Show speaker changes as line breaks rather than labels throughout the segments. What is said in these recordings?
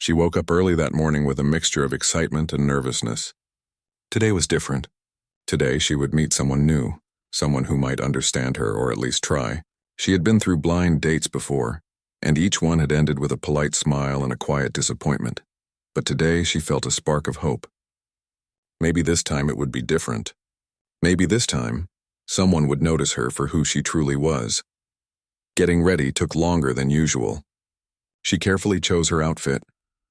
She woke up early that morning with a mixture of excitement and nervousness. Today was different. Today she would meet someone new, someone who might understand her or at least try. She had been through blind dates before, and each one had ended with a polite smile and a quiet disappointment. But today she felt a spark of hope. Maybe this time it would be different. Maybe this time, someone would notice her for who she truly was. Getting ready took longer than usual. She carefully chose her outfit,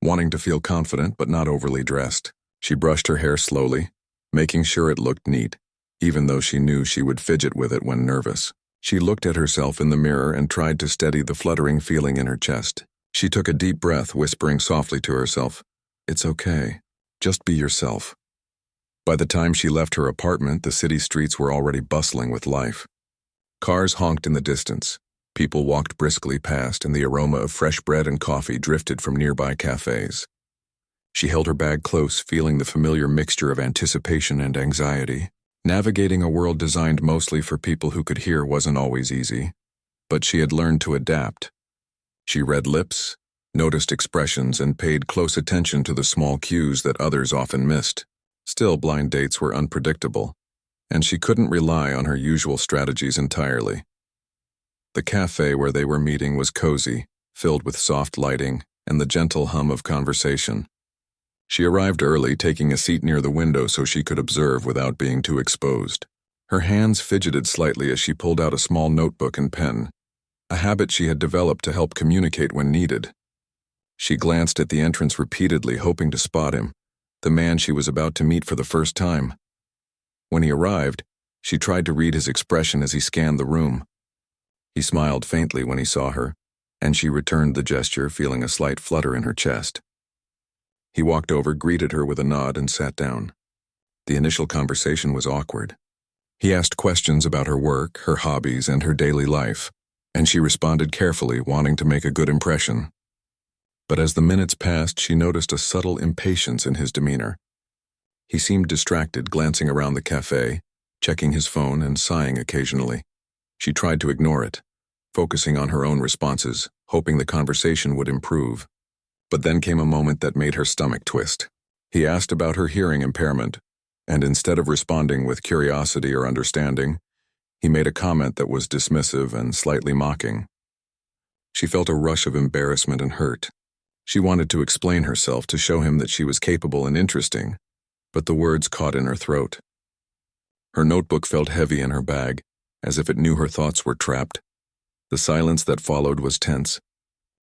wanting to feel confident but not overly dressed. She brushed her hair slowly, making sure it looked neat, even though she knew she would fidget with it when nervous. She looked at herself in the mirror and tried to steady the fluttering feeling in her chest. She took a deep breath, whispering softly to herself, "It's okay. Just be yourself." By the time she left her apartment, the city streets were already bustling with life. Cars honked in the distance. People walked briskly past, and the aroma of fresh bread and coffee drifted from nearby cafes. She held her bag close, feeling the familiar mixture of anticipation and anxiety. Navigating a world designed mostly for people who could hear wasn't always easy, but she had learned to adapt. She read lips, noticed expressions, and paid close attention to the small cues that others often missed. Still, blind dates were unpredictable, and she couldn't rely on her usual strategies entirely. The cafe where they were meeting was cozy, filled with soft lighting and the gentle hum of conversation. She arrived early, taking a seat near the window so she could observe without being too exposed. Her hands fidgeted slightly as she pulled out a small notebook and pen, a habit she had developed to help communicate when needed. She glanced at the entrance repeatedly, hoping to spot him, the man she was about to meet for the first time. When he arrived, she tried to read his expression as he scanned the room. He smiled faintly when he saw her, and she returned the gesture, feeling a slight flutter in her chest. He walked over, greeted her with a nod, and sat down. The initial conversation was awkward. He asked questions about her work, her hobbies, and her daily life, and she responded carefully, wanting to make a good impression. But as the minutes passed, she noticed a subtle impatience in his demeanor. He seemed distracted, glancing around the cafe, checking his phone and sighing occasionally. She tried to ignore it, focusing on her own responses, hoping the conversation would improve. But then came a moment that made her stomach twist. He asked about her hearing impairment, and instead of responding with curiosity or understanding, he made a comment that was dismissive and slightly mocking. She felt a rush of embarrassment and hurt. She wanted to explain herself, to show him that she was capable and interesting, but the words caught in her throat. Her notebook felt heavy in her bag, as if it knew her thoughts were trapped. The silence that followed was tense.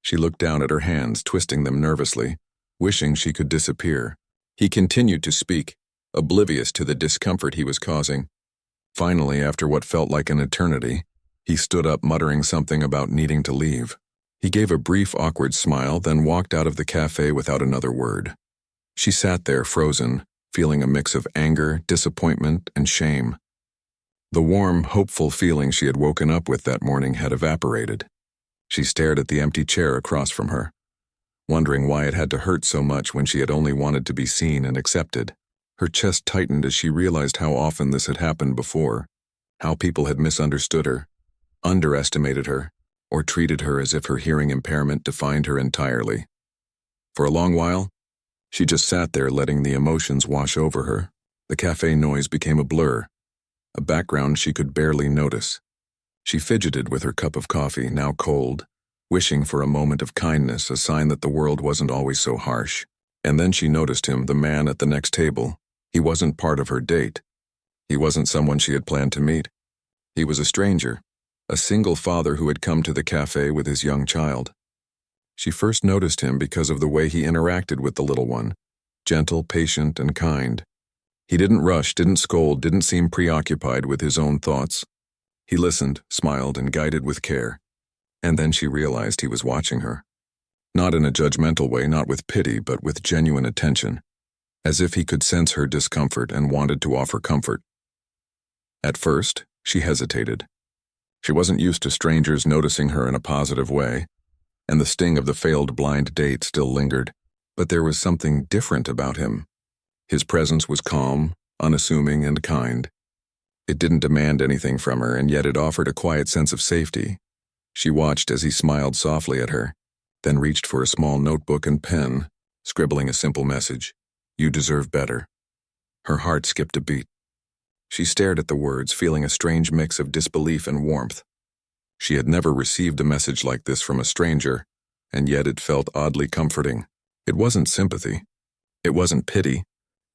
She looked down at her hands, twisting them nervously, wishing she could disappear. He continued to speak, oblivious to the discomfort he was causing. Finally, after what felt like an eternity, he stood up, muttering something about needing to leave. He gave a brief, awkward smile, then walked out of the cafe without another word. She sat there, frozen, feeling a mix of anger, disappointment, and shame. The warm, hopeful feeling she had woken up with that morning had evaporated. She stared at the empty chair across from her, wondering why it had to hurt so much when she had only wanted to be seen and accepted. Her chest tightened as she realized how often this had happened before, how people had misunderstood her, underestimated her, or treated her as if her hearing impairment defined her entirely. For a long while, she just sat there, letting the emotions wash over her. The cafe noise became a blur, a background she could barely notice. She fidgeted with her cup of coffee, now cold, wishing for a moment of kindness, a sign that the world wasn't always so harsh. And then she noticed him, the man at the next table. He wasn't part of her date. He wasn't someone she had planned to meet. He was a stranger, a single father who had come to the cafe with his young child. She first noticed him because of the way he interacted with the little one, gentle, patient, and kind. He didn't rush, didn't scold, didn't seem preoccupied with his own thoughts. He listened, smiled, and guided with care. And then she realized he was watching her. Not in a judgmental way, not with pity, but with genuine attention, as if he could sense her discomfort and wanted to offer comfort. At first, she hesitated. She wasn't used to strangers noticing her in a positive way, and the sting of the failed blind date still lingered. But there was something different about him. His presence was calm, unassuming, and kind. It didn't demand anything from her, and yet it offered a quiet sense of safety. She watched as he smiled softly at her, then reached for a small notebook and pen, scribbling a simple message. You deserve better. Her heart skipped a beat. She stared at the words, feeling a strange mix of disbelief and warmth. She had never received a message like this from a stranger, and yet it felt oddly comforting. It wasn't sympathy. It wasn't pity.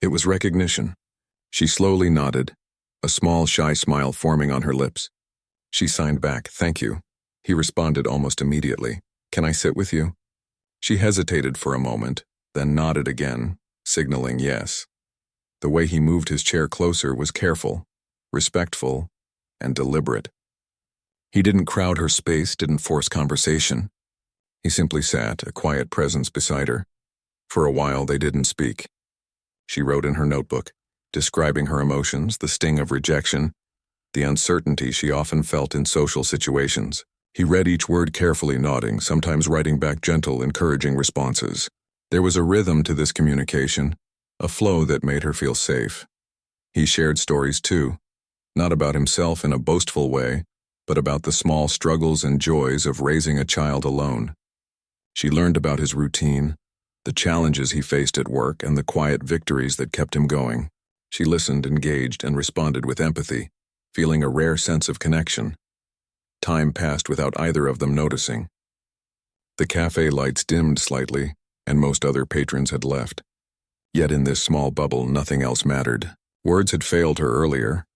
It was recognition. She slowly nodded, a small, shy smile forming on her lips. She signed back, "Thank you." He responded almost immediately, "Can I sit with you?" She hesitated for a moment, then nodded again, signaling yes. The way he moved his chair closer was careful, respectful, and deliberate. He didn't crowd her space, didn't force conversation. He simply sat, a quiet presence beside her. For a while, they didn't speak. She wrote in her notebook, describing her emotions, the sting of rejection, the uncertainty she often felt in social situations. He read each word carefully, nodding, sometimes writing back gentle, encouraging responses. There was a rhythm to this communication, a flow that made her feel safe. He shared stories too, not about himself in a boastful way, but about the small struggles and joys of raising a child alone. She learned about his routine, the challenges he faced at work, and the quiet victories that kept him going. She listened, engaged, and responded with empathy, feeling a rare sense of connection. Time passed without either of them noticing. The cafe lights dimmed slightly, and most other patrons had left. Yet in this small bubble, nothing else mattered. Words had failed her earlier,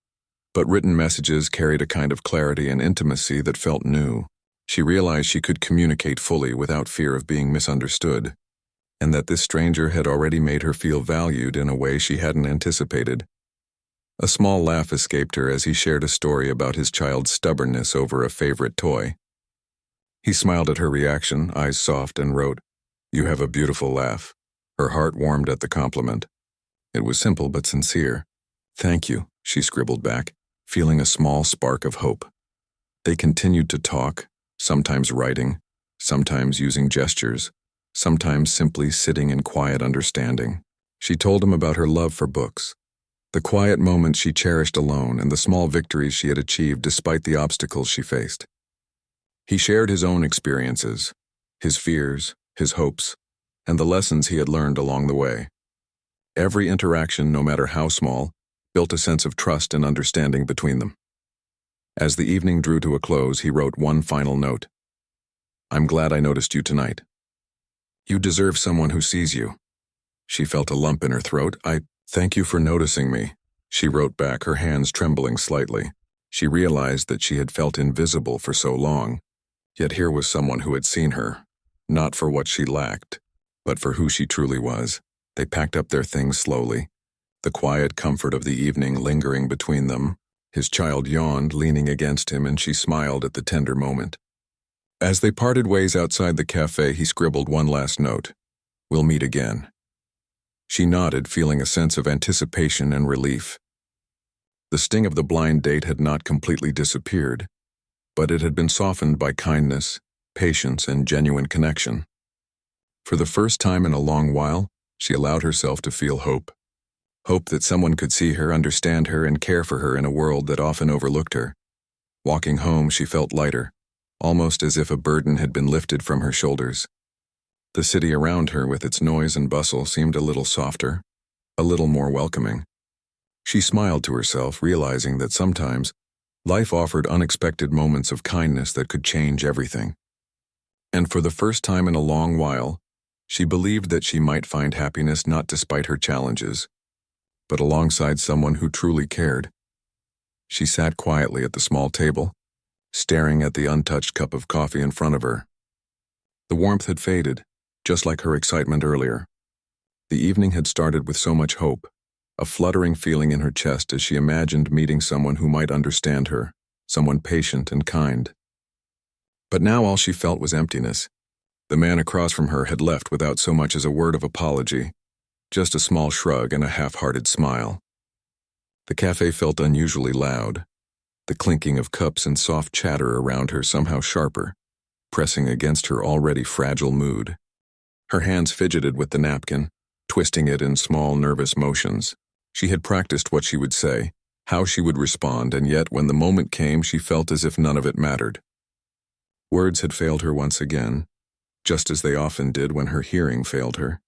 but written messages carried a kind of clarity and intimacy that felt new. She realized she could communicate fully without fear of being misunderstood, and that this stranger had already made her feel valued in a way she hadn't anticipated. A small laugh escaped her as he shared a story about his child's stubbornness over a favorite toy. He smiled at her reaction, eyes soft, and wrote, "You have a beautiful laugh." Her heart warmed at the compliment. It was simple but sincere. "Thank you," she scribbled back, feeling a small spark of hope. They continued to talk, sometimes writing, sometimes using gestures, sometimes simply sitting in quiet understanding. She told him about her love for books, the quiet moments she cherished alone, and the small victories she had achieved despite the obstacles she faced. He shared his own experiences, his fears, his hopes, and the lessons he had learned along the way. Every interaction, no matter how small, built a sense of trust and understanding between them. As the evening drew to a close, he wrote one final note. "I'm glad I noticed you tonight. You deserve someone who sees you." She felt a lump in her throat. "I thank you for noticing me," she wrote back, her hands trembling slightly. She realized that she had felt invisible for so long, yet here was someone who had seen her, not for what she lacked, but for who she truly was. They packed up their things slowly, the quiet comfort of the evening lingering between them. His child yawned, leaning against him, and she smiled at the tender moment. As they parted ways outside the cafe, he scribbled one last note. "We'll meet again." She nodded, feeling a sense of anticipation and relief. The sting of the blind date had not completely disappeared, but it had been softened by kindness, patience, and genuine connection. For the first time in a long while, she allowed herself to feel hope. Hope that someone could see her, understand her, and care for her in a world that often overlooked her. Walking home, she felt lighter, almost as if a burden had been lifted from her shoulders. The city around her, with its noise and bustle, seemed a little softer, a little more welcoming. She smiled to herself, realizing that sometimes life offered unexpected moments of kindness that could change everything. And for the first time in a long while, she believed that she might find happiness not despite her challenges, but alongside someone who truly cared. She sat quietly at the small table, staring at the untouched cup of coffee in front of her. The warmth had faded, just like her excitement earlier. The evening had started with so much hope, a fluttering feeling in her chest as she imagined meeting someone who might understand her, someone patient and kind. But now all she felt was emptiness. The man across from her had left without so much as a word of apology, just a small shrug and a half-hearted smile. The cafe felt unusually loud, the clinking of cups and soft chatter around her somehow sharper, pressing against her already fragile mood. Her hands fidgeted with the napkin, twisting it in small, nervous motions. She had practiced what she would say, how she would respond, and yet when the moment came, she felt as if none of it mattered. Words had failed her once again, just as they often did when her hearing failed her.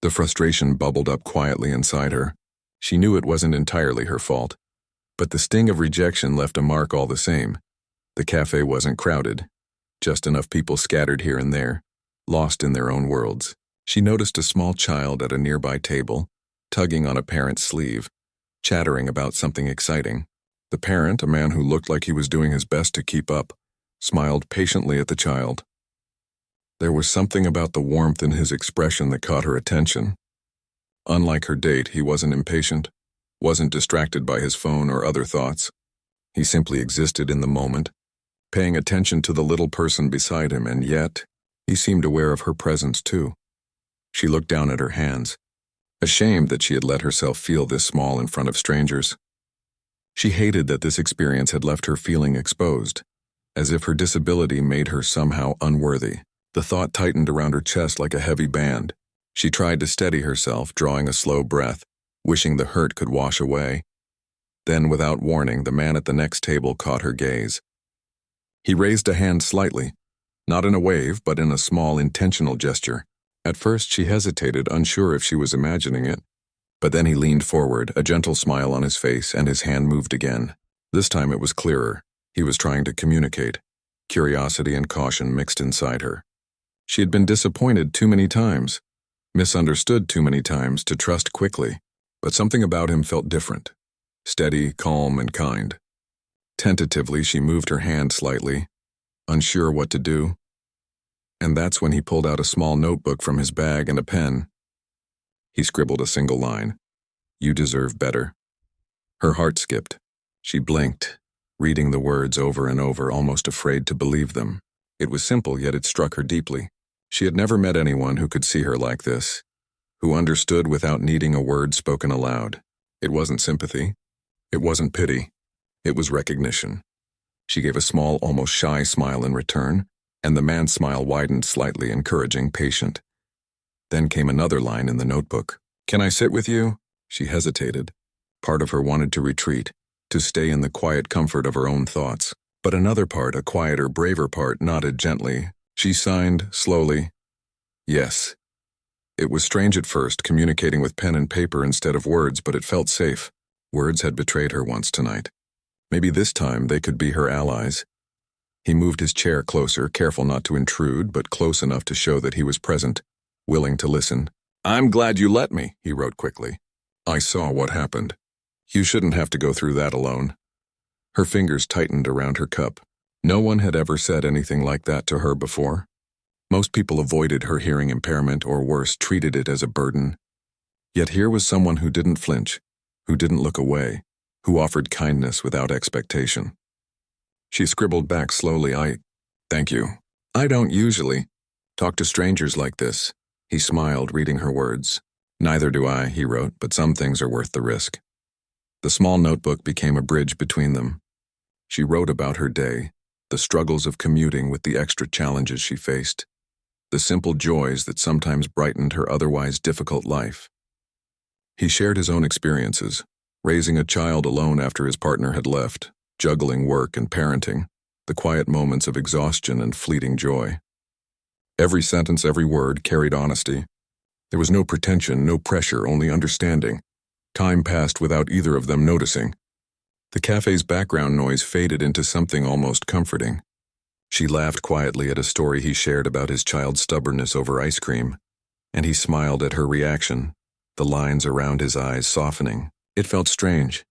The frustration bubbled up quietly inside her. She knew it wasn't entirely her fault, but the sting of rejection left a mark all the same. The cafe wasn't crowded, just enough people scattered here and there, lost in their own worlds. She noticed a small child at a nearby table, tugging on a parent's sleeve, chattering about something exciting. The parent, a man who looked like he was doing his best to keep up, smiled patiently at the child. There was something about the warmth in his expression that caught her attention. Unlike her date, he wasn't impatient, wasn't distracted by his phone or other thoughts. He simply existed in the moment, paying attention to the little person beside him, and yet, he seemed aware of her presence too. She looked down at her hands, ashamed that she had let herself feel this small in front of strangers. She hated that this experience had left her feeling exposed, as if her disability made her somehow unworthy. The thought tightened around her chest like a heavy band. She tried to steady herself, drawing a slow breath, wishing the hurt could wash away. Then, without warning, the man at the next table caught her gaze. He raised a hand slightly, not in a wave, but in a small, intentional gesture. At first, she hesitated, unsure if she was imagining it. But then he leaned forward, a gentle smile on his face, and his hand moved again. This time it was clearer. He was trying to communicate. Curiosity and caution mixed inside her. She had been disappointed too many times, misunderstood too many times to trust quickly, but something about him felt different. Steady, calm, and kind. Tentatively, she moved her hand slightly, unsure what to do. And that's when he pulled out a small notebook from his bag and a pen. He scribbled a single line. "You deserve better." Her heart skipped. She blinked, reading the words over and over, almost afraid to believe them. It was simple, yet it struck her deeply. She had never met anyone who could see her like this, who understood without needing a word spoken aloud. It wasn't sympathy. It wasn't pity. It was recognition. She gave a small, almost shy smile in return, and the man's smile widened slightly, encouraging, patient. Then came another line in the notebook. "Can I sit with you?" She hesitated. Part of her wanted to retreat, to stay in the quiet comfort of her own thoughts. But another part, a quieter, braver part, nodded gently. She signed, slowly, "Yes." It was strange at first, communicating with pen and paper instead of words, but it felt safe. Words had betrayed her once tonight. Maybe this time they could be her allies. He moved his chair closer, careful not to intrude, but close enough to show that he was present, willing to listen. "I'm glad you let me," he wrote quickly. "I saw what happened. You shouldn't have to go through that alone." Her fingers tightened around her cup. No one had ever said anything like that to her before. Most people avoided her hearing impairment, or worse, treated it as a burden. Yet here was someone who didn't flinch, who didn't look away, who offered kindness without expectation. She scribbled back slowly, "Thank you. I don't usually talk to strangers like this." He smiled, reading her words. "Neither do I," he wrote, "but some things are worth the risk." The small notebook became a bridge between them. She wrote about her day, the struggles of commuting with the extra challenges she faced, the simple joys that sometimes brightened her otherwise difficult life. He shared his own experiences, raising a child alone after his partner had left, juggling work and parenting, the quiet moments of exhaustion and fleeting joy. Every sentence, every word carried honesty. There was no pretension, no pressure, only understanding. Time passed without either of them noticing. The cafe's background noise faded into something almost comforting. She laughed quietly at a story he shared about his child's stubbornness over ice cream, and he smiled at her reaction, the lines around his eyes softening. It felt strange.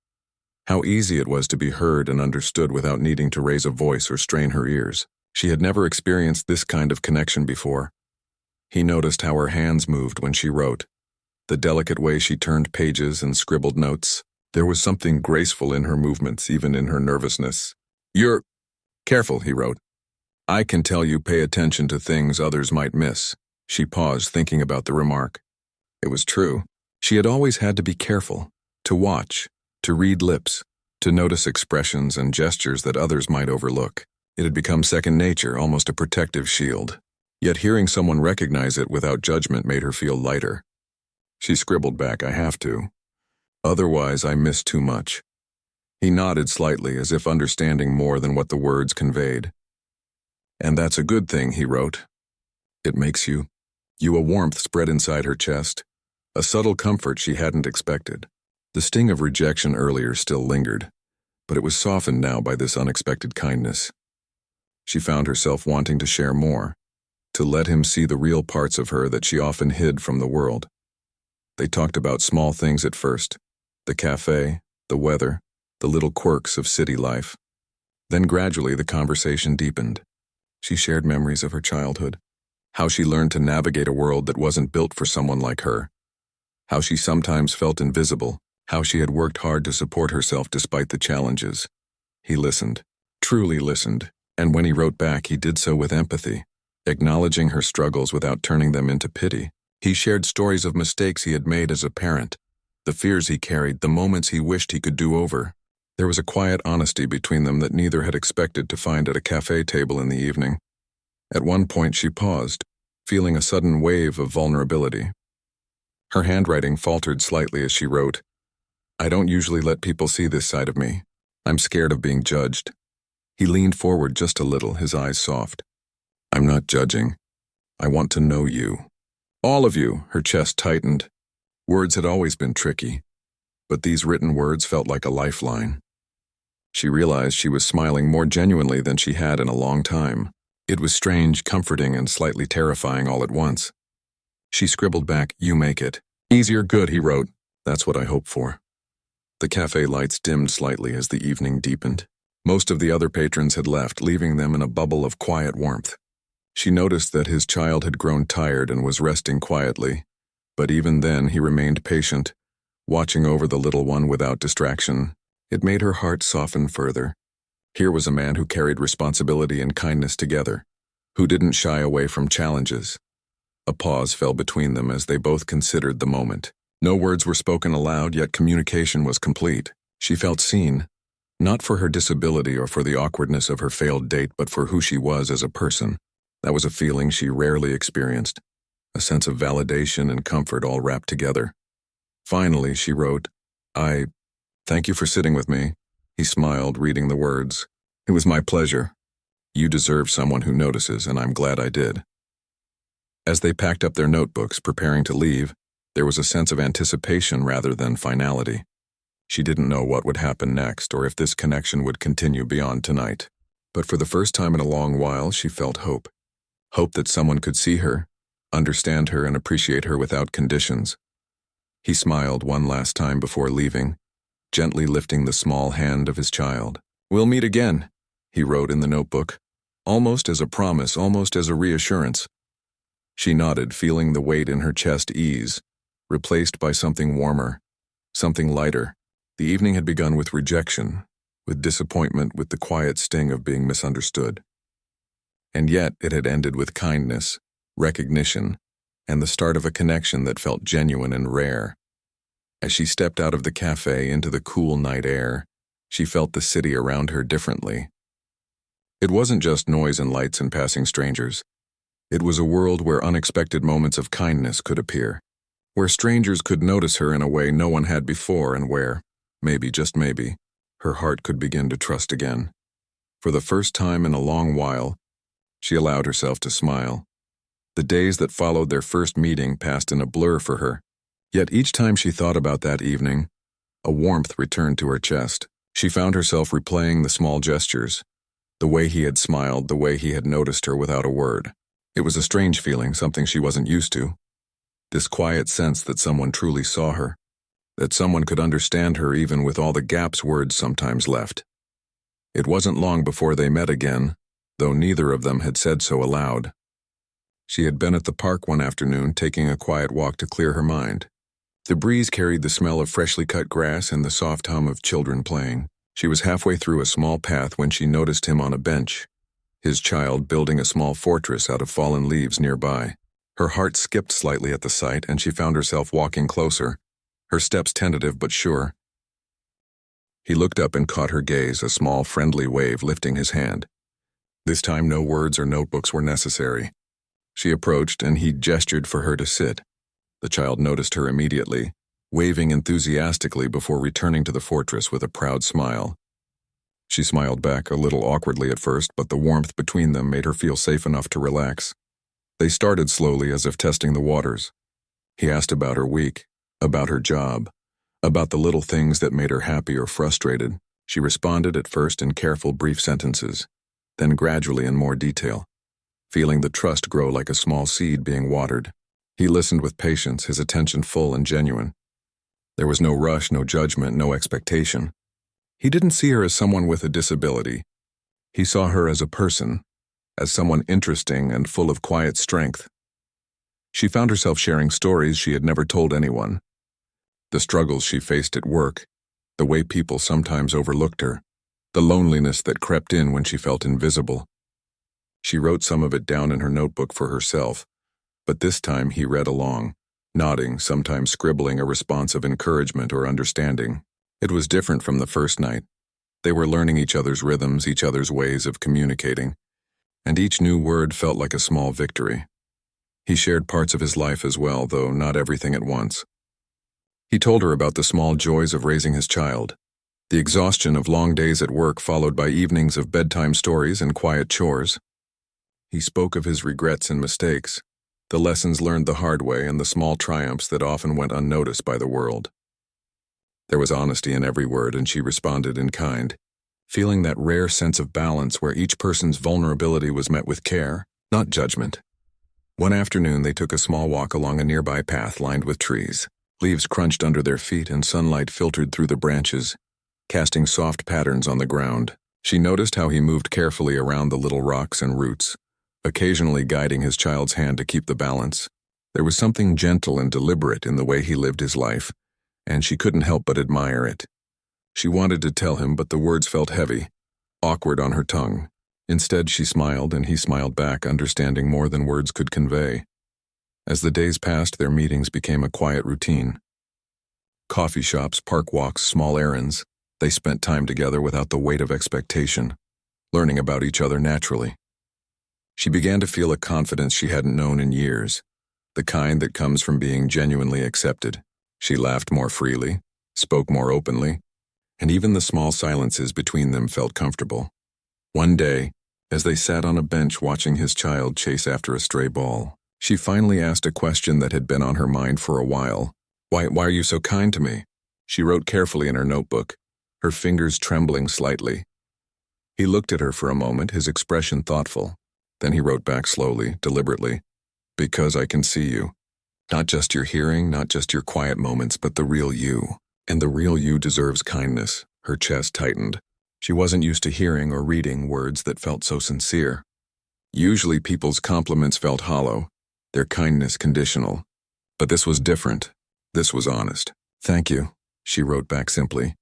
How easy it was to be heard and understood without needing to raise a voice or strain her ears. She had never experienced this kind of connection before. He noticed how her hands moved when she wrote, the delicate way she turned pages and scribbled notes. There was something graceful in her movements, even in her nervousness. "You're careful," he wrote. "I can tell you pay attention to things others might miss." She paused, thinking about the remark. It was true. She had always had to be careful, to watch, to read lips, to notice expressions and gestures that others might overlook. It had become second nature, almost a protective shield. Yet hearing someone recognize it without judgment made her feel lighter. She scribbled back, "I have to. Otherwise, I miss too much." He nodded slightly, as if understanding more than what the words conveyed. "And that's a good thing," he wrote. "It makes you." A warmth spread inside her chest, a subtle comfort she hadn't expected. The sting of rejection earlier still lingered, but it was softened now by this unexpected kindness. She found herself wanting to share more, to let him see the real parts of her that she often hid from the world. They talked about small things at first, the cafe, the weather, the little quirks of city life. Then gradually the conversation deepened. She shared memories of her childhood, how she learned to navigate a world that wasn't built for someone like her, how she sometimes felt invisible, how she had worked hard to support herself despite the challenges. He listened, truly listened, and when he wrote back, he did so with empathy, acknowledging her struggles without turning them into pity. He shared stories of mistakes he had made as a parent, the fears he carried, the moments he wished he could do over. There was a quiet honesty between them that neither had expected to find at a cafe table in the evening. At one point she paused, feeling a sudden wave of vulnerability. Her handwriting faltered slightly as she wrote, "I don't usually let people see this side of me. I'm scared of being judged." He leaned forward just a little, his eyes soft. "I'm not judging. I want to know you. All of you." Her chest tightened. Words had always been tricky, but these written words felt like a lifeline. She realized she was smiling more genuinely than she had in a long time. It was strange, comforting, and slightly terrifying all at once. She scribbled back, "You make it. Easier good," he wrote. "That's what I hope for." The cafe lights dimmed slightly as the evening deepened. Most of the other patrons had left, leaving them in a bubble of quiet warmth. She noticed that his child had grown tired and was resting quietly, but even then he remained patient, watching over the little one without distraction. It made her heart soften further. Here was a man who carried responsibility and kindness together, who didn't shy away from challenges. A pause fell between them as they both considered the moment. No words were spoken aloud, yet communication was complete. She felt seen, not for her disability or for the awkwardness of her failed date, but for who she was as a person. That was a feeling she rarely experienced, a sense of validation and comfort all wrapped together. Finally, she wrote, "I thank you for sitting with me." He smiled, reading the words. "It was my pleasure. You deserve someone who notices, and I'm glad I did." As they packed up their notebooks, preparing to leave, there was a sense of anticipation rather than finality. She didn't know what would happen next or if this connection would continue beyond tonight. But for the first time in a long while, she felt hope. Hope that someone could see her, understand her, and appreciate her without conditions. He smiled one last time before leaving, gently lifting the small hand of his child. "We'll meet again," he wrote in the notebook, almost as a promise, almost as a reassurance. She nodded, feeling the weight in her chest ease, replaced by something warmer, something lighter. The evening had begun with rejection, with disappointment, with the quiet sting of being misunderstood. And yet it had ended with kindness, recognition, and the start of a connection that felt genuine and rare. As she stepped out of the cafe into the cool night air, she felt the city around her differently. It wasn't just noise and lights and passing strangers. It was a world where unexpected moments of kindness could appear, where strangers could notice her in a way no one had before, and where, maybe, just maybe, her heart could begin to trust again. For the first time in a long while, she allowed herself to smile. The days that followed their first meeting passed in a blur for her. Yet each time she thought about that evening, a warmth returned to her chest. She found herself replaying the small gestures, the way he had smiled, the way he had noticed her without a word. It was a strange feeling, something she wasn't used to. This quiet sense that someone truly saw her, that someone could understand her even with all the gaps words sometimes left. It wasn't long before they met again, though neither of them had said so aloud. She had been at the park one afternoon, taking a quiet walk to clear her mind. The breeze carried the smell of freshly cut grass and the soft hum of children playing. She was halfway through a small path when she noticed him on a bench, his child building a small fortress out of fallen leaves nearby. Her heart skipped slightly at the sight, and she found herself walking closer, her steps tentative but sure. He looked up and caught her gaze, a small friendly wave lifting his hand. This time no words or notebooks were necessary. She approached, and he gestured for her to sit. The child noticed her immediately, waving enthusiastically before returning to the fortress with a proud smile. She smiled back, a little awkwardly at first, but the warmth between them made her feel safe enough to relax. They started slowly, as if testing the waters. He asked about her week, about her job, about the little things that made her happy or frustrated. She responded at first in careful, brief sentences, then gradually in more detail, feeling the trust grow like a small seed being watered. He listened with patience, his attention full and genuine. There was no rush, no judgment, no expectation. He didn't see her as someone with a disability. He saw her as a person, as someone interesting and full of quiet strength. She found herself sharing stories she had never told anyone. The struggles she faced at work, the way people sometimes overlooked her, the loneliness that crept in when she felt invisible. She wrote some of it down in her notebook for herself, but this time he read along, nodding, sometimes scribbling a response of encouragement or understanding. It was different from the first night. They were learning each other's rhythms, each other's ways of communicating, and each new word felt like a small victory. He shared parts of his life as well, though not everything at once. He told her about the small joys of raising his child, the exhaustion of long days at work followed by evenings of bedtime stories and quiet chores. He spoke of his regrets and mistakes, the lessons learned the hard way and the small triumphs that often went unnoticed by the world. There was honesty in every word, and she responded in kind, feeling that rare sense of balance where each person's vulnerability was met with care, not judgment. One afternoon, they took a small walk along a nearby path lined with trees. Leaves crunched under their feet and sunlight filtered through the branches, casting soft patterns on the ground. She noticed how he moved carefully around the little rocks and roots, occasionally guiding his child's hand to keep the balance. There was something gentle and deliberate in the way he lived his life, and she couldn't help but admire it. She wanted to tell him, but the words felt heavy, awkward on her tongue. Instead, she smiled, and he smiled back, understanding more than words could convey. As the days passed, their meetings became a quiet routine. Coffee shops, park walks, small errands. They spent time together without the weight of expectation, learning about each other naturally. She began to feel a confidence she hadn't known in years, the kind that comes from being genuinely accepted. She laughed more freely, spoke more openly, and even the small silences between them felt comfortable. One day, as they sat on a bench watching his child chase after a stray ball, she finally asked a question that had been on her mind for a while. Why are you so kind to me? She wrote carefully in her notebook, her fingers trembling slightly. He looked at her for a moment, his expression thoughtful. Then he wrote back slowly, deliberately, because I can see you. Not just your hearing, not just your quiet moments, but the real you. And the real you deserves kindness. Her chest tightened. She wasn't used to hearing or reading words that felt so sincere. Usually people's compliments felt hollow, their kindness conditional. But this was different. This was honest. Thank you, she wrote back simply.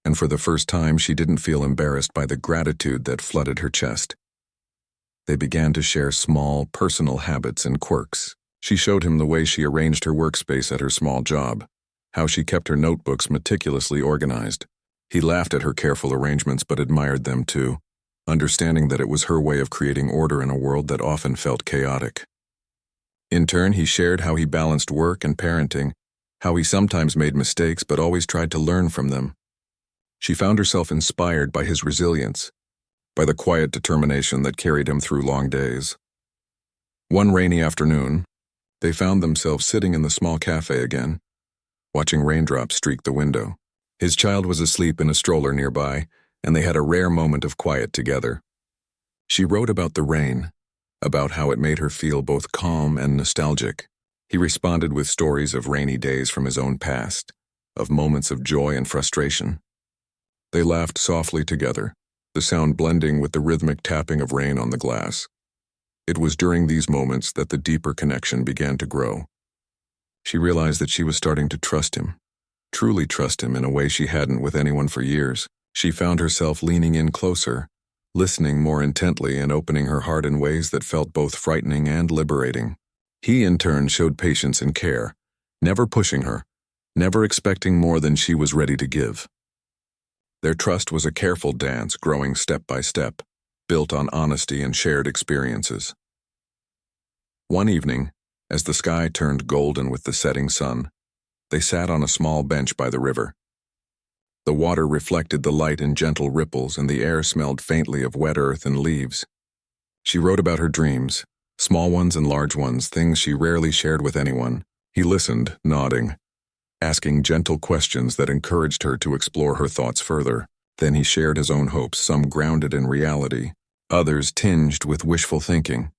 And for the first time, she didn't feel embarrassed by the gratitude that flooded her chest. They began to share small, personal habits and quirks. She showed him the way she arranged her workspace at her small job, how she kept her notebooks meticulously organized. He laughed at her careful arrangements but admired them too, understanding that it was her way of creating order in a world that often felt chaotic. In turn, he shared how he balanced work and parenting, how he sometimes made mistakes but always tried to learn from them. She found herself inspired by his resilience, by the quiet determination that carried him through long days. One rainy afternoon, they found themselves sitting in the small cafe again, watching raindrops streak the window. His child was asleep in a stroller nearby, and they had a rare moment of quiet together. She wrote about the rain, about how it made her feel both calm and nostalgic. He responded with stories of rainy days from his own past, of moments of joy and frustration. They laughed softly together, the sound blending with the rhythmic tapping of rain on the glass. It was during these moments that the deeper connection began to grow. She realized that she was starting to trust him, truly trust him in a way she hadn't with anyone for years. She found herself leaning in closer, listening more intently and opening her heart in ways that felt both frightening and liberating. He, in turn, showed patience and care, never pushing her, never expecting more than she was ready to give. Their trust was a careful dance, growing step by step, built on honesty and shared experiences. One evening, as the sky turned golden with the setting sun, they sat on a small bench by the river. The water reflected the light in gentle ripples, and the air smelled faintly of wet earth and leaves. She wrote about her dreams, small ones and large ones, things she rarely shared with anyone. He listened, nodding, asking gentle questions that encouraged her to explore her thoughts further. Then he shared his own hopes, some grounded in reality, others tinged with wishful thinking.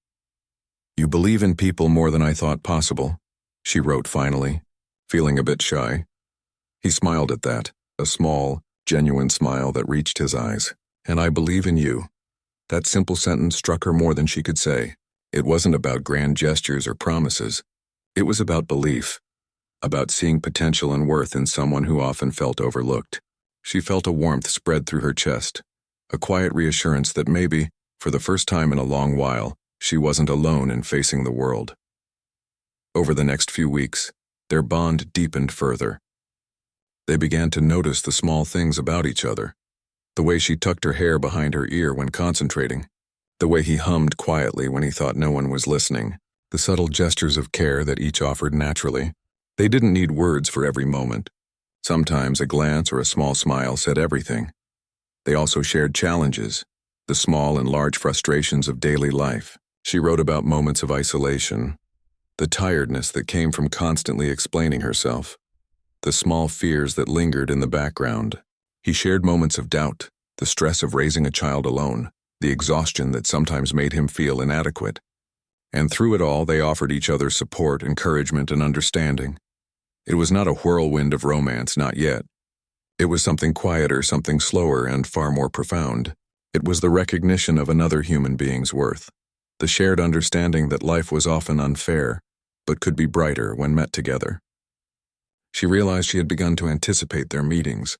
"You believe in people more than I thought possible," she wrote finally, feeling a bit shy. He smiled at that, a small, genuine smile that reached his eyes. "And I believe in you." That simple sentence struck her more than she could say. It wasn't about grand gestures or promises. It was about belief, about seeing potential and worth in someone who often felt overlooked. She felt a warmth spread through her chest, a quiet reassurance that maybe, for the first time in a long while, she wasn't alone in facing the world. Over the next few weeks, their bond deepened further. They began to notice the small things about each other. The way she tucked her hair behind her ear when concentrating, the way he hummed quietly when he thought no one was listening, the subtle gestures of care that each offered naturally. They didn't need words for every moment. Sometimes a glance or a small smile said everything. They also shared challenges, the small and large frustrations of daily life. She wrote about moments of isolation, the tiredness that came from constantly explaining herself, the small fears that lingered in the background. He shared moments of doubt, the stress of raising a child alone, the exhaustion that sometimes made him feel inadequate. And through it all, they offered each other support, encouragement, and understanding. It was not a whirlwind of romance, not yet. It was something quieter, something slower, and far more profound. It was the recognition of another human being's worth, the shared understanding that life was often unfair, but could be brighter when met together. She realized she had begun to anticipate their meetings,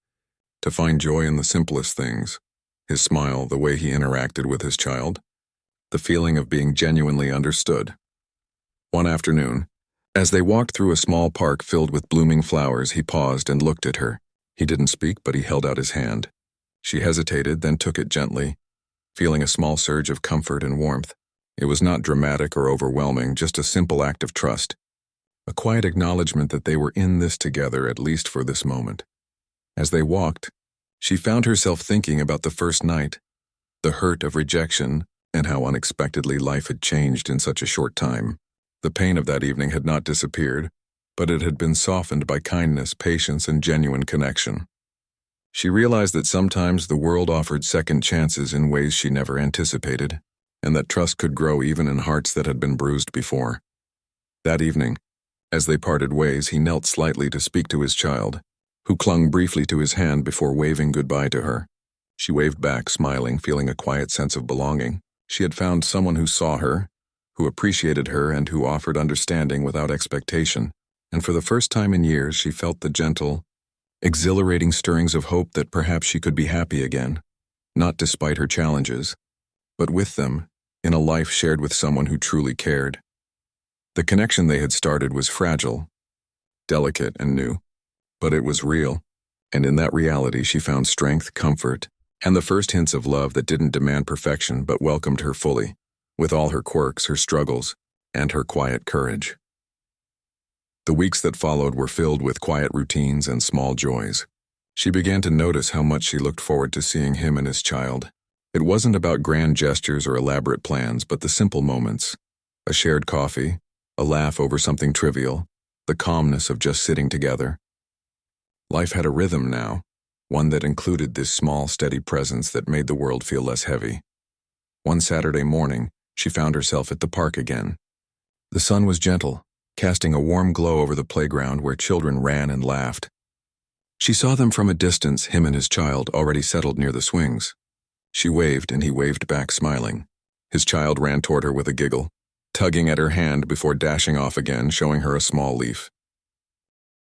to find joy in the simplest things, his smile, the way he interacted with his child, the feeling of being genuinely understood. One afternoon, as they walked through a small park filled with blooming flowers, he paused and looked at her. He didn't speak, but he held out his hand. She hesitated, then took it gently, feeling a small surge of comfort and warmth. It was not dramatic or overwhelming, just a simple act of trust, a quiet acknowledgement that they were in this together, at least for this moment. As they walked, she found herself thinking about the first night, the hurt of rejection, and how unexpectedly life had changed in such a short time. The pain of that evening had not disappeared, but it had been softened by kindness, patience, and genuine connection. She realized that sometimes the world offered second chances in ways she never anticipated, and that trust could grow even in hearts that had been bruised before. That evening, as they parted ways, he knelt slightly to speak to his child, who clung briefly to his hand before waving goodbye to her. She waved back, smiling, feeling a quiet sense of belonging. She had found someone who saw her, who appreciated her, and who offered understanding without expectation. And for the first time in years, she felt the gentle, exhilarating stirrings of hope that perhaps she could be happy again, not despite her challenges, but with them, in a life shared with someone who truly cared. The connection they had started was fragile, delicate, and new, but it was real, and in that reality she found strength, comfort, and the first hints of love that didn't demand perfection but welcomed her fully, with all her quirks, her struggles, and her quiet courage. The weeks that followed were filled with quiet routines and small joys. She began to notice how much she looked forward to seeing him and his child. It wasn't about grand gestures or elaborate plans, but the simple moments, a shared coffee, a laugh over something trivial, the calmness of just sitting together. Life had a rhythm now, one that included this small, steady presence that made the world feel less heavy. One Saturday morning, she found herself at the park again. The sun was gentle, casting a warm glow over the playground where children ran and laughed. She saw them from a distance, him and his child, already settled near the swings. She waved, and he waved back, smiling. His child ran toward her with a giggle, tugging at her hand before dashing off again, showing her a small leaf.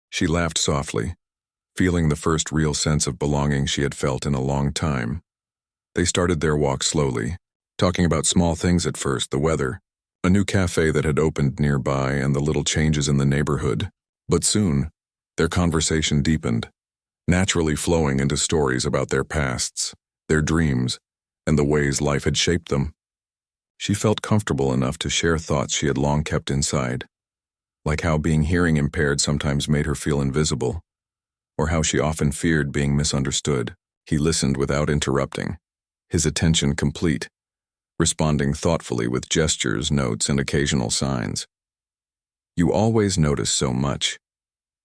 She laughed softly, feeling the first real sense of belonging she had felt in a long time. They started their walk slowly, talking about small things at first, the weather, a new cafe that had opened nearby, and the little changes in the neighborhood. But soon, their conversation deepened, naturally flowing into stories about their pasts, their dreams, and the ways life had shaped them. She felt comfortable enough to share thoughts she had long kept inside, like how being hearing impaired sometimes made her feel invisible, or how she often feared being misunderstood. He listened without interrupting, his attention complete, responding thoughtfully with gestures, notes, and occasional signs. You always notice so much,"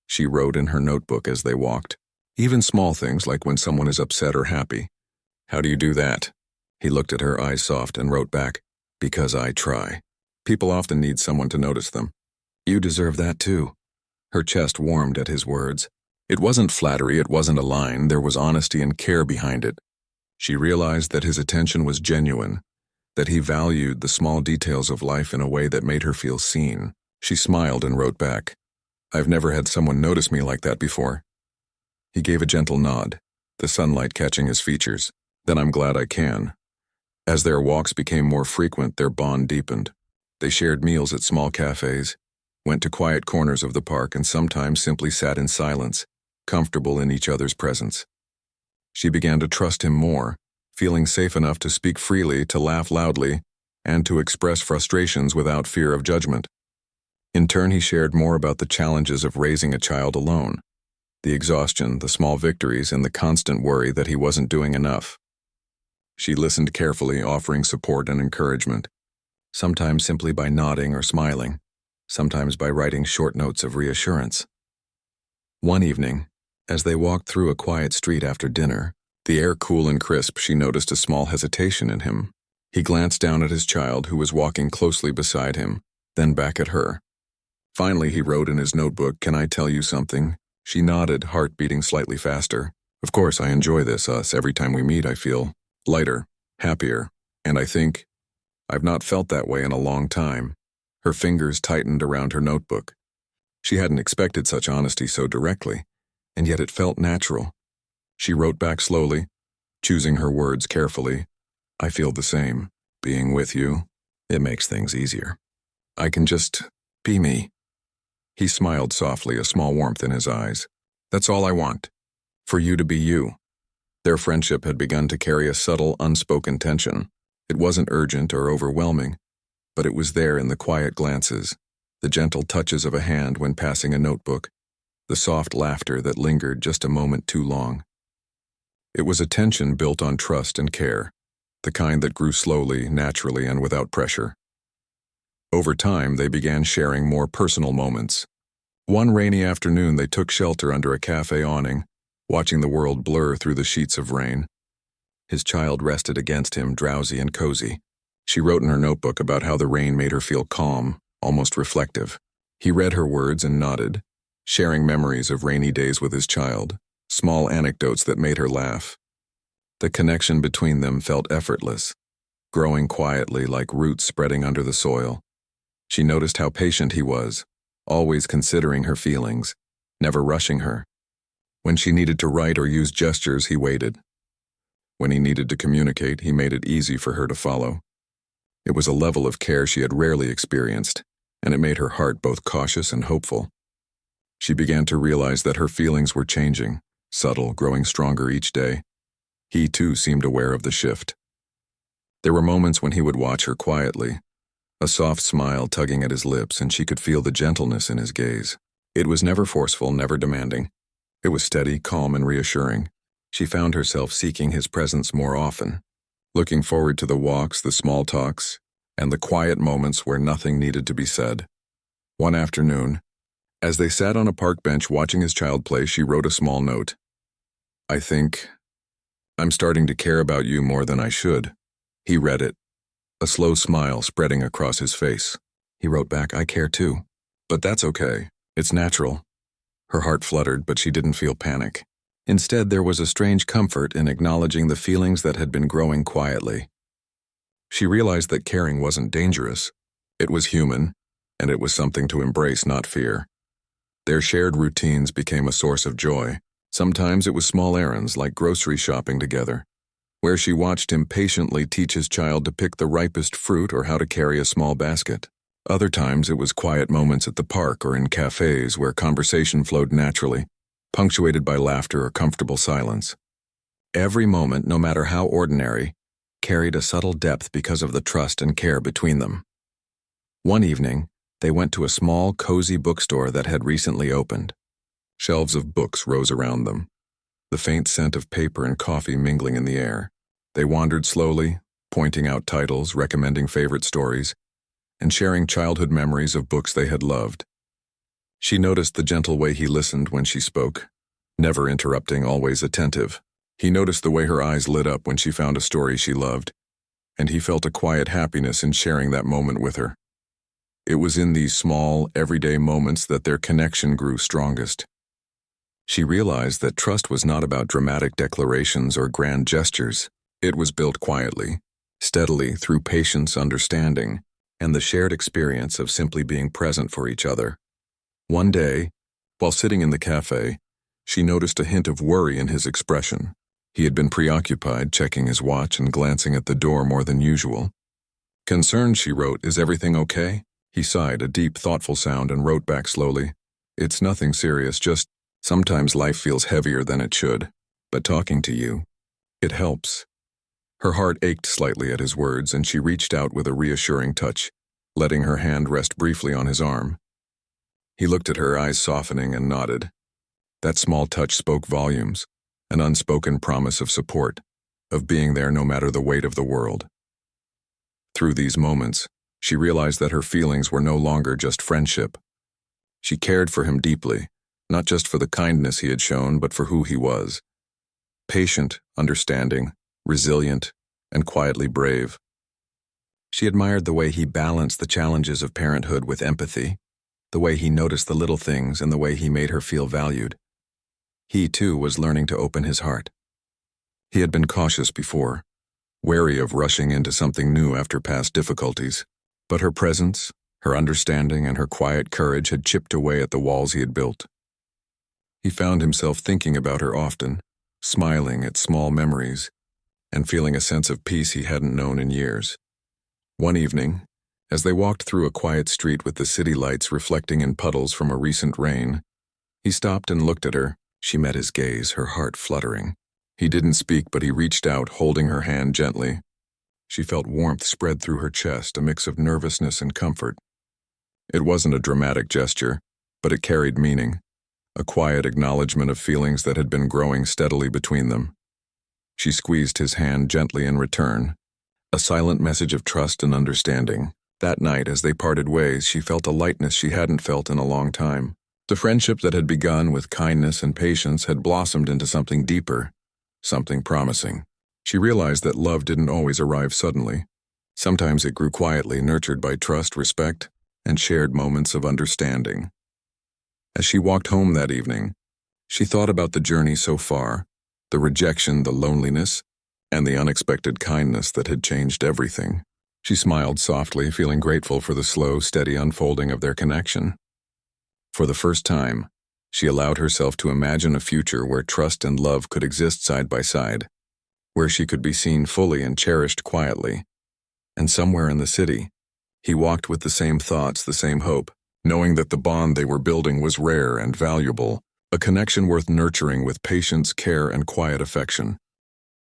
she wrote in her notebook as they walked. "Even small things like when someone is upset or happy." "How do you do that?" He looked at her, eyes soft, and wrote back, "Because I try. People often need someone to notice them." "You deserve that too." Her chest warmed at his words. It wasn't flattery, it wasn't a line, there was honesty and care behind it. She realized that his attention was genuine, that he valued the small details of life in a way that made her feel seen. She smiled and wrote back, "I've never had someone notice me like that before." He gave a gentle nod, the sunlight catching his features. "Then I'm glad I can." As their walks became more frequent, their bond deepened. They shared meals at small cafes, went to quiet corners of the park, and sometimes simply sat in silence, comfortable in each other's presence. She began to trust him more, feeling safe enough to speak freely, to laugh loudly, and to express frustrations without fear of judgment. In turn, he shared more about the challenges of raising a child alone, the exhaustion, the small victories, and the constant worry that he wasn't doing enough. She listened carefully, offering support and encouragement, sometimes simply by nodding or smiling, sometimes by writing short notes of reassurance. One evening, as they walked through a quiet street after dinner, the air cool and crisp, she noticed a small hesitation in him. He glanced down at his child, who was walking closely beside him, then back at her. Finally, he wrote in his notebook, "Can I tell you something?" She nodded, heart beating slightly faster. "Of course, I enjoy this, us. Every time we meet, I feel lighter, happier, and I think I've not felt that way in a long time." Her fingers tightened around her notebook. She hadn't expected such honesty so directly, and yet it felt natural. She wrote back slowly, choosing her words carefully. "I feel the same. Being with you, it makes things easier. I can just be me." He smiled softly, a small warmth in his eyes. "That's all I want. For you to be you." Their friendship had begun to carry a subtle, unspoken tension. It wasn't urgent or overwhelming, but it was there in the quiet glances, the gentle touches of a hand when passing a notebook, the soft laughter that lingered just a moment too long. It was a tension built on trust and care, the kind that grew slowly, naturally, and without pressure. Over time, they began sharing more personal moments. One rainy afternoon, they took shelter under a cafe awning, watching the world blur through the sheets of rain. His child rested against him, drowsy and cozy. She wrote in her notebook about how the rain made her feel calm, almost reflective. He read her words and nodded, sharing memories of rainy days with his child, small anecdotes that made her laugh. The connection between them felt effortless, growing quietly like roots spreading under the soil. She noticed how patient he was, always considering her feelings, never rushing her. When she needed to write or use gestures, he waited. When he needed to communicate, he made it easy for her to follow. It was a level of care she had rarely experienced, and it made her heart both cautious and hopeful. She began to realize that her feelings were changing, subtle, growing stronger each day. He too seemed aware of the shift. There were moments when he would watch her quietly, a soft smile tugging at his lips, and she could feel the gentleness in his gaze. It was never forceful, never demanding. It was steady, calm, and reassuring. She found herself seeking his presence more often, looking forward to the walks, the small talks, and the quiet moments where nothing needed to be said. One afternoon, as they sat on a park bench watching his child play, she wrote a small note. "I think I'm starting to care about you more than I should." He read it, a slow smile spreading across his face. He wrote back, "I care too. But that's okay. It's natural." Her heart fluttered, but she didn't feel panic. Instead, there was a strange comfort in acknowledging the feelings that had been growing quietly. She realized that caring wasn't dangerous. It was human, and it was something to embrace, not fear. Their shared routines became a source of joy. Sometimes it was small errands like grocery shopping together, where she watched him patiently teach his child to pick the ripest fruit or how to carry a small basket. Other times it was quiet moments at the park or in cafes where conversation flowed naturally, punctuated by laughter or comfortable silence. Every moment, no matter how ordinary, carried a subtle depth because of the trust and care between them. One evening, they went to a small, cozy bookstore that had recently opened. Shelves of books rose around them, the faint scent of paper and coffee mingling in the air. They wandered slowly, pointing out titles, recommending favorite stories, and sharing childhood memories of books they had loved. She noticed the gentle way he listened when she spoke, never interrupting, always attentive. He noticed the way her eyes lit up when she found a story she loved, and he felt a quiet happiness in sharing that moment with her. It was in these small, everyday moments that their connection grew strongest. She realized that trust was not about dramatic declarations or grand gestures. It was built quietly, steadily through patience, understanding, and the shared experience of simply being present for each other. One day, while sitting in the cafe, she noticed a hint of worry in his expression. He had been preoccupied, checking his watch and glancing at the door more than usual. Concerned, she wrote, "Is everything okay?" He sighed, a deep, thoughtful sound, and wrote back slowly, "It's nothing serious, just sometimes life feels heavier than it should, but talking to you, it helps." Her heart ached slightly at his words, and she reached out with a reassuring touch, letting her hand rest briefly on his arm. He looked at her, eyes softening, and nodded. That small touch spoke volumes, an unspoken promise of support, of being there no matter the weight of the world. Through these moments, she realized that her feelings were no longer just friendship. She cared for him deeply, not just for the kindness he had shown, but for who he was. Patient, understanding, resilient, and quietly brave. She admired the way he balanced the challenges of parenthood with empathy, the way he noticed the little things, and the way he made her feel valued. He, too, was learning to open his heart. He had been cautious before, wary of rushing into something new after past difficulties, but her presence, her understanding, and her quiet courage had chipped away at the walls he had built. He found himself thinking about her often, smiling at small memories, and feeling a sense of peace he hadn't known in years. One evening, as they walked through a quiet street with the city lights reflecting in puddles from a recent rain, he stopped and looked at her. She met his gaze, her heart fluttering. He didn't speak, but he reached out, holding her hand gently. She felt warmth spread through her chest, a mix of nervousness and comfort. It wasn't a dramatic gesture, but it carried meaning, a quiet acknowledgement of feelings that had been growing steadily between them. She squeezed his hand gently in return, a silent message of trust and understanding. That night, as they parted ways, she felt a lightness she hadn't felt in a long time. The friendship that had begun with kindness and patience had blossomed into something deeper, something promising. She realized that love didn't always arrive suddenly. Sometimes it grew quietly, nurtured by trust, respect, and shared moments of understanding. As she walked home that evening, she thought about the journey so far, the rejection, the loneliness, and the unexpected kindness that had changed everything. She smiled softly, feeling grateful for the slow, steady unfolding of their connection. For the first time, she allowed herself to imagine a future where trust and love could exist side by side, where she could be seen fully and cherished quietly. And somewhere in the city, he walked with the same thoughts, the same hope, knowing that the bond they were building was rare and valuable, a connection worth nurturing with patience, care, and quiet affection.